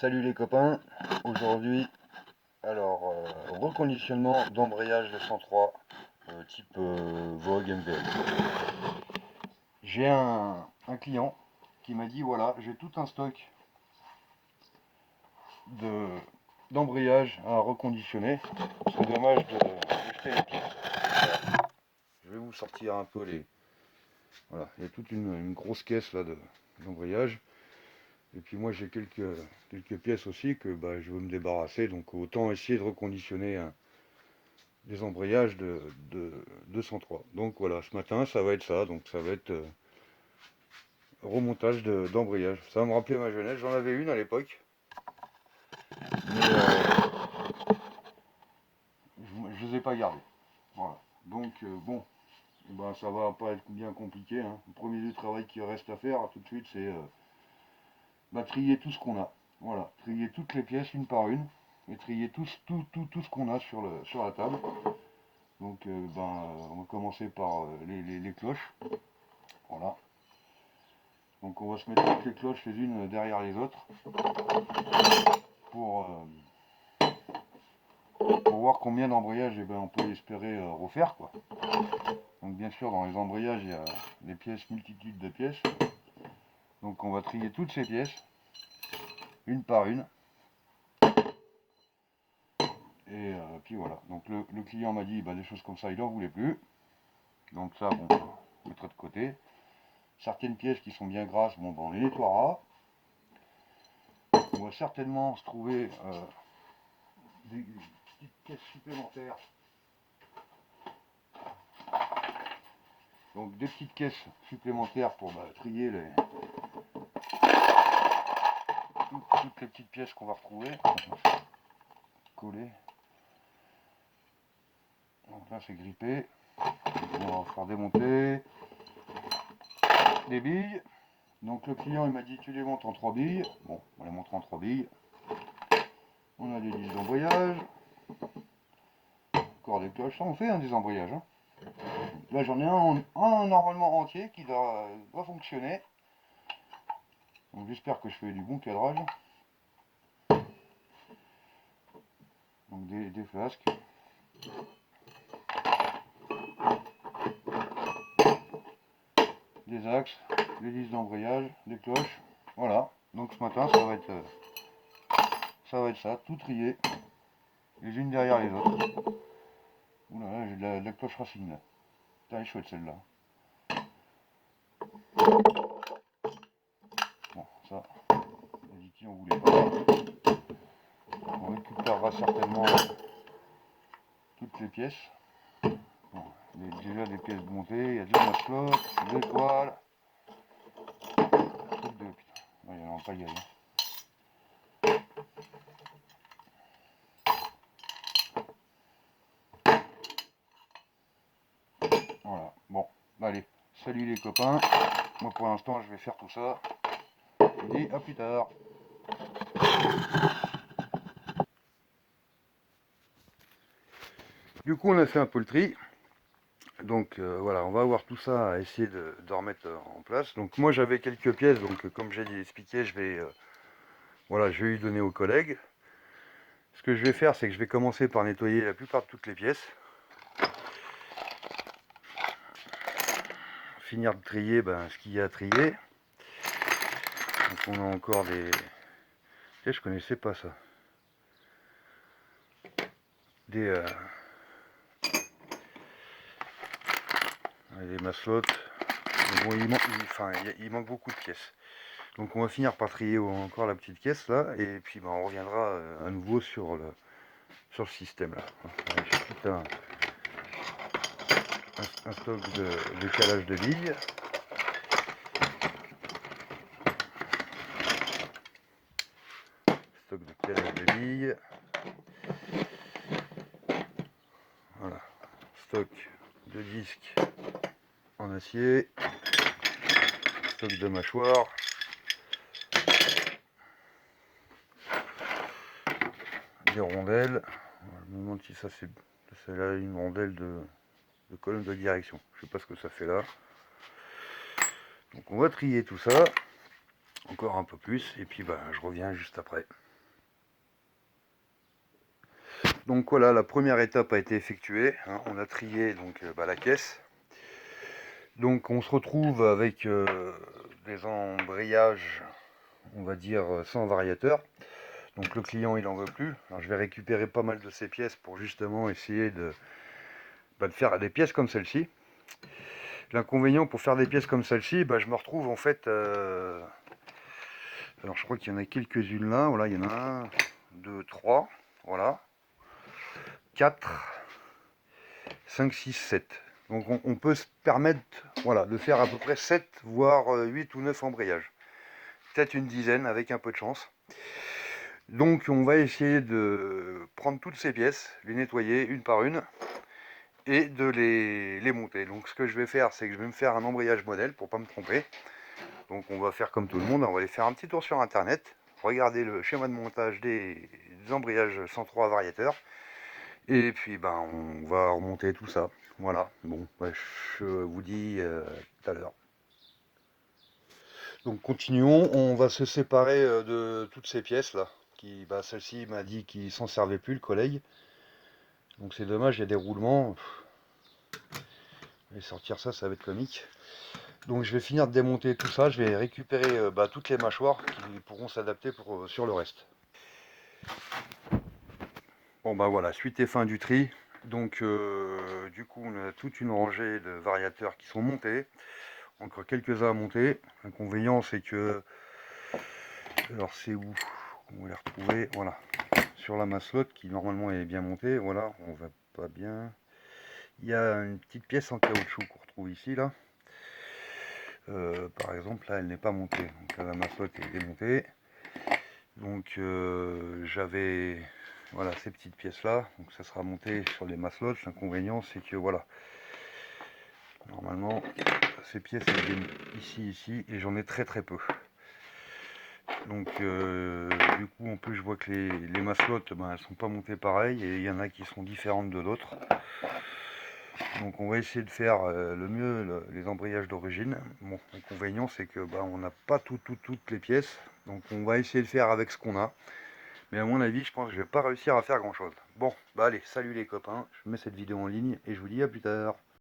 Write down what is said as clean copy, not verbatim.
Salut les copains, aujourd'hui, reconditionnement d'embrayage de 103 type Vogue MVL. J'ai un client qui m'a dit voilà, j'ai tout un stock de d'embrayage à reconditionner. C'est dommage de jeter les pièces. Je vais vous sortir un peu les. Voilà, il y a toute une grosse caisse là d'embrayage. Et puis moi j'ai quelques pièces aussi que je veux me débarrasser, donc autant essayer de reconditionner des embrayages de 203. Donc voilà, ce matin ça va être ça, donc ça va être remontage d'embrayage. Ça va me rappeler ma jeunesse, j'en avais une à l'époque, mais je ne les ai pas gardées. Voilà. Donc bon, ça va pas être bien compliqué, hein. Le premier du travail qui reste à faire tout de suite, c'est trier tout ce qu'on a. Voilà, trier toutes les pièces une par une et trier tout ce qu'on a sur la table. Donc on va commencer par les cloches. Voilà. Donc on va se mettre toutes les cloches les unes derrière les autres pour, pour voir combien d'embrayages on peut espérer refaire, quoi. Donc bien sûr dans les embrayages il y a des pièces, multitudes de pièces. Donc on va trier toutes ces pièces une par une. Et puis voilà. Donc le client m'a dit des choses comme ça il n'en voulait plus. Donc ça on mettra de côté. Certaines pièces qui sont bien grasses, on les nettoiera. On va certainement se trouver des petites pièces supplémentaires. Donc des petites caisses supplémentaires pour trier toutes les petites pièces qu'on va retrouver. Coller. Donc là c'est grippé. On va faire démonter les billes. Donc le client il m'a dit tu les montes en 3 billes. Bon, on les montre en 3 billes. On a des listes d'embrayage. Encore des cloches. Ça on fait des embrayages. Hein. Là j'en ai un normalement entier qui doit fonctionner. Donc j'espère que je fais du bon cadrage. Donc des flasques. Des axes, des listes d'embrayage, des cloches. Voilà. Donc ce matin ça va être ça, tout trié. Les unes derrière les autres. Oula, j'ai de la cloche racine là. Putain, elle est chouette celle-là. Bon, ça, les outils on voulait pas. On récupérera certainement toutes les pièces. Bon, déjà des pièces montées, il y a de la maslotte, des toiles. Truc de putain. Il y en a en pagaille. Voilà, bon, allez, salut les copains. Moi pour l'instant je vais faire tout ça. Je vous dis à plus tard. Du coup on a fait un peu le tri. Donc voilà, on va avoir tout ça à essayer de remettre en place. Donc moi j'avais quelques pièces, donc comme j'ai expliqué, je vais lui donner aux collègues. Ce que je vais faire, c'est que je vais commencer par nettoyer la plupart de toutes les pièces. Finir de trier ce qu'il y a à trier. Donc on a encore des... Je connaissais pas ça. Des maslottes. Bon, il manque beaucoup de pièces. Donc on va finir par trier encore la petite caisse là, et puis on reviendra à nouveau sur le système là. J'ai tout un stock de calage de billes. Stock de calage de billes. Voilà. Stock de disques en acier. Stock de mâchoires. Des rondelles. Je me demande si ça c'est là une rondelle de colonne de direction. Je sais pas ce que ça fait là. Donc on va trier tout ça. Encore un peu plus. Et puis je reviens juste après. Donc voilà, la première étape a été effectuée, hein. On a trié donc la caisse. Donc on se retrouve avec des embrayages, on va dire sans variateur. Donc le client il en veut plus. Alors je vais récupérer pas mal de ces pièces pour justement essayer de faire des pièces comme celle-ci. L'inconvénient pour faire des pièces comme celle-ci, je me retrouve en fait. Alors je crois qu'il y en a quelques-unes là. Voilà, il y en a 1, 2, 3. Voilà. 4, 5, 6, 7. Donc on peut se permettre, voilà, de faire à peu près 7, voire 8 ou 9 embrayages. Peut-être une dizaine avec un peu de chance. Donc on va essayer de prendre toutes ces pièces, les nettoyer une par une et de les monter. Donc ce que je vais faire, c'est que je vais me faire un embrayage modèle pour pas me tromper. Donc on va faire comme tout le monde, on va aller faire un petit tour sur internet, regarder le schéma de montage des embrayages 103 variateurs, et puis on va remonter tout ça. Voilà, bon, je vous dis tout à l'heure. Donc continuons, on va se séparer de toutes ces pièces là. Celle-ci m'a dit qu'il s'en servait plus, le collègue. Donc c'est dommage, il y a des roulements. Je vais sortir ça, ça va être comique. Donc je vais finir de démonter tout ça, je vais récupérer toutes les mâchoires qui pourront s'adapter sur le reste. Bon voilà, suite et fin du tri. Donc du coup on a toute une rangée de variateurs qui sont montés. Encore quelques-uns à monter. L'inconvénient c'est que... Alors c'est où on va les retrouver? Voilà. Sur la maslotte qui normalement est bien montée. Voilà, on va pas bien. Il y a une petite pièce en caoutchouc qu'on retrouve ici là. Par exemple là elle n'est pas montée. Donc là, la maslotte est démontée. Donc j'avais voilà ces petites pièces là. Donc ça sera monté sur les maslottes. L'inconvénient c'est que voilà. Normalement ces pièces elles viennent ici et j'en ai très peu. Donc du coup en plus je vois que les maslottes elles sont pas montées pareil et il y en a qui sont différentes de d'autres. Donc on va essayer de faire le mieux les embrayages d'origine. Bon, l'inconvénient c'est que on n'a pas toutes les pièces. Donc on va essayer de faire avec ce qu'on a. Mais à mon avis je pense que je vais pas réussir à faire grand chose. Bon allez, salut les copains, je mets cette vidéo en ligne et je vous dis à plus tard.